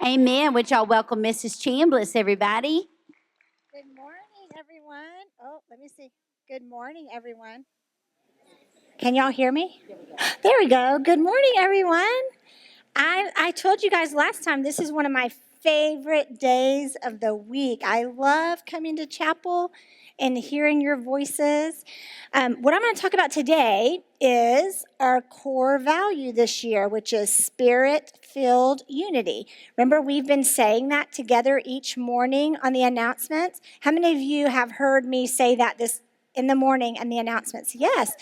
Amen. Would y'all welcome Mrs. Chambliss, everybody? Good morning, everyone. Oh, let me see. Good morning, everyone. Can y'all hear me? There we go. Good morning, everyone. I told you guys last time this is one of my favorite days of the week. I love coming to chapel and hearing your voices. What I'm going to talk about today is our core value this year, which is spirit-filled unity. Remember, we've been saying that together each morning on the announcements. How many of you have heard me say that this in the morning and the announcements? Yes.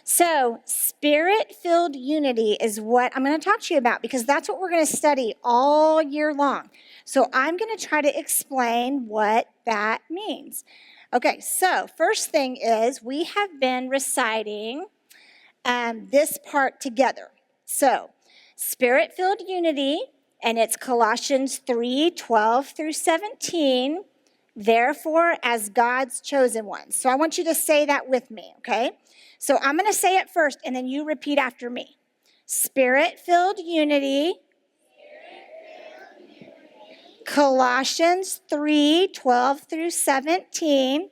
So, spirit-filled unity is what I'm going to talk to you about because that's what we're going to study all year long. So, I'm going to try to explain what that means. Okay, so first thing is we have been reciting this part together. So, spirit-filled unity, and it's Colossians 3:12 through 17. Therefore, as God's chosen ones. So I want you to say that with me, okay? So I'm going to say it first, and then you repeat after me. Spirit-filled unity. Colossians 3:12 through 17.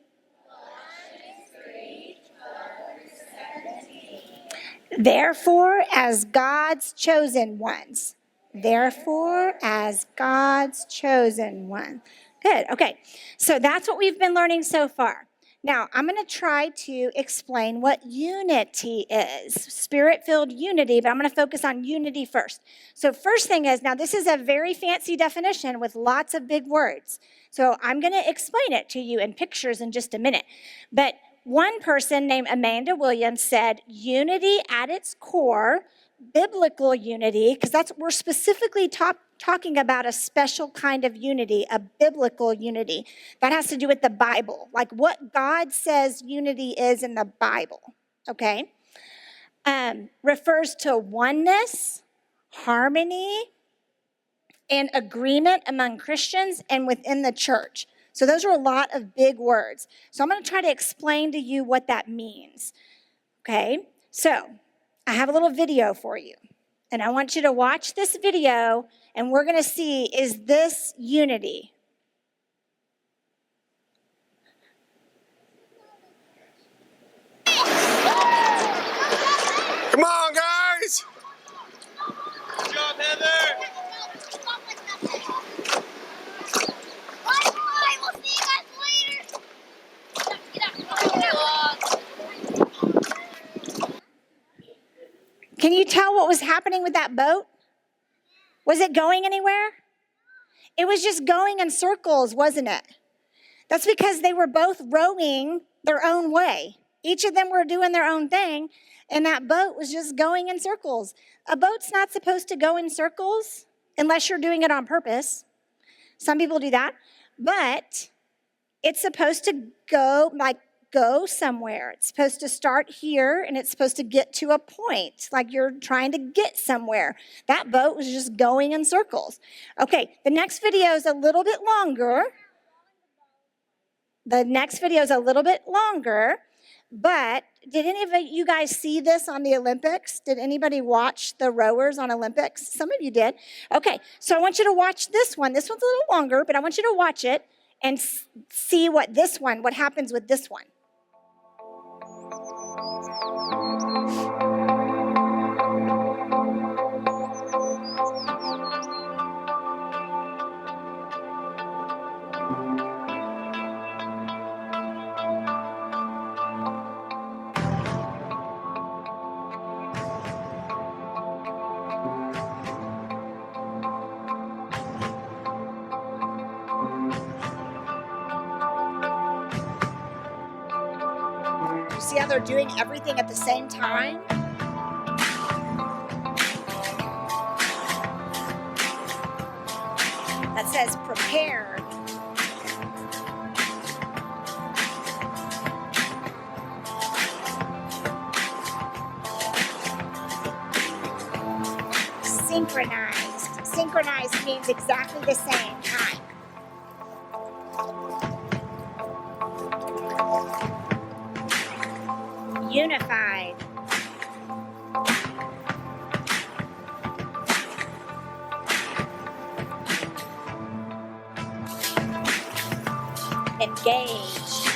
Therefore, as God's chosen ones. Therefore, as God's chosen one. Good. Okay. So that's what we've been learning so far. Now, I'm going to try to explain what unity is, spirit-filled unity, but I'm going to focus on unity first. So first thing is, now this is a very fancy definition with lots of big words. So I'm going to explain it to you in pictures in just a minute. But one person named Amanda Williams said, unity at its core, biblical unity, because we're specifically talking about a special kind of unity, a biblical unity. That has to do with the Bible, like what God says unity is in the Bible, okay? Refers to oneness, harmony, and agreement among Christians and within the church. So those are a lot of big words. So I'm going to try to explain to you what that means, okay? So I have a little video for you, and I want you to watch this video, and we're going to see, is this unity? Come on, guys! Good job, Heather! Bye, we'll see you guys later. Can you tell what was happening with that boat? Was it going anywhere? It was just going in circles, wasn't it? That's because they were both rowing their own way. Each of them were doing their own thing, and that boat was just going in circles. A boat's not supposed to go in circles unless you're doing it on purpose. Some people do that, but it's supposed to go somewhere. It's supposed to start here, and it's supposed to get to a point, like you're trying to get somewhere. That boat was just going in circles. Okay, the next video is a little bit longer. But did any of you guys see this on the Olympics? Did anybody watch the rowers on Olympics? Some of you did. Okay, so I want you to watch this one. This one's a little longer, but I want you to watch it and see what happens with this one. See how they're doing everything at the same time? That says prepared. Synchronized. Synchronized means exactly the same time. Unified. engaged.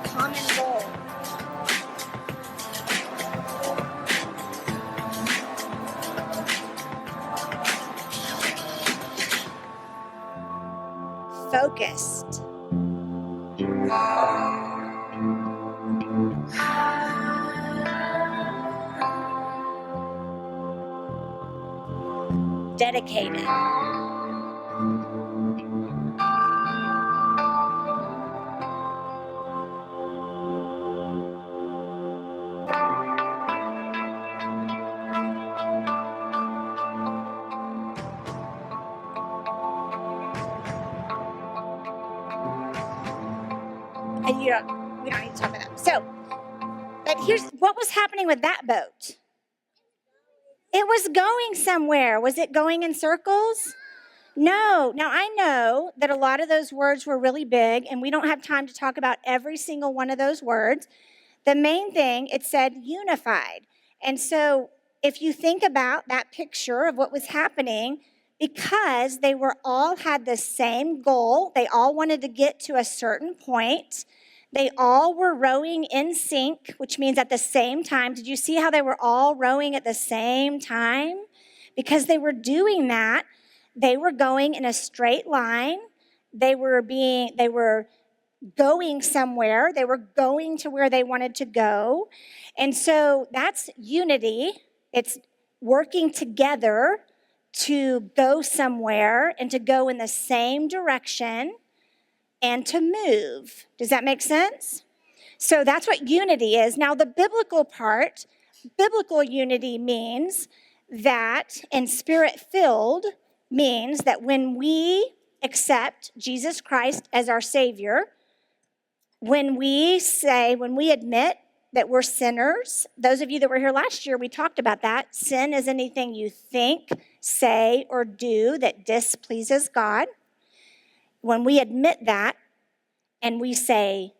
Common goal. Focused. Dedicated. And we don't need to talk about that. So, but here's what was happening with that boat. It was going somewhere. Was it going in circles? No. Now, I know that a lot of those words were really big, and we don't have time to talk about every single one of those words. The main thing, it said unified. And so if you think about that picture of what was happening, because they were all had the same goal, they all wanted to get to a certain point, they all were rowing in sync, which means at the same time. Did you see how they were all rowing at the same time? Because they were doing that, they were going in a straight line. They were going somewhere. They were going to where they wanted to go. And so that's unity. It's working together to go somewhere and to go in the same direction and to move. Does that make sense? So that's what unity is. Now, the biblical part, biblical unity means that, and spirit-filled means that when we accept Jesus Christ as our Savior, when we admit that we're sinners, those of you that were here last year, we talked about that. Sin is anything you think, say, or do that displeases God. When we admit that and we say,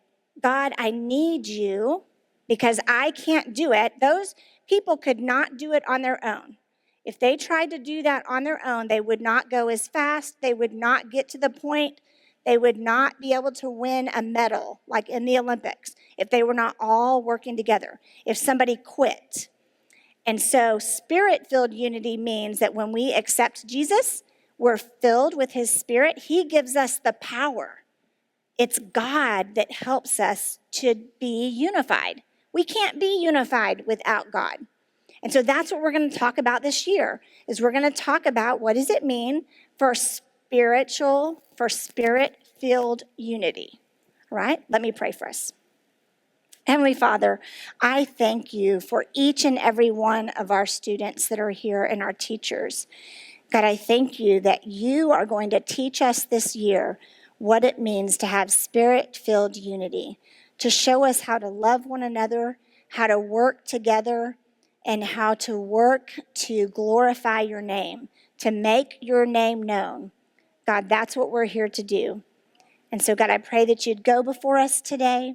God, I need you because I can't do it, those people could not do it on their own. If they tried to do that on their own, they would not go as fast. They would not get to the point. They would not be able to win a medal like in the Olympics if they were not all working together, if somebody quit. And so spirit-filled unity means that when we accept Jesus, we're filled with his spirit. He gives us the power. It's God that helps us to be unified. We can't be unified without God. And so that's what we're going to talk about this year, is we're going to talk about what does it mean for spirit-filled unity. All right? Let me pray for us. Heavenly Father, I thank you for each and every one of our students that are here and our teachers. God, I thank you that you are going to teach us this year what it means to have spirit-filled unity, to show us how to love one another, how to work together, and how to work to glorify your name, to make your name known. God, that's what we're here to do. And so, God, I pray that you'd go before us today.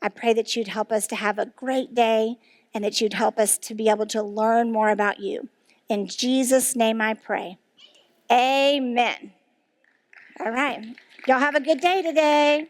I pray that you'd help us to have a great day and that you'd help us to be able to learn more about you. In Jesus' name I pray. Amen. All right. Y'all have a good day today.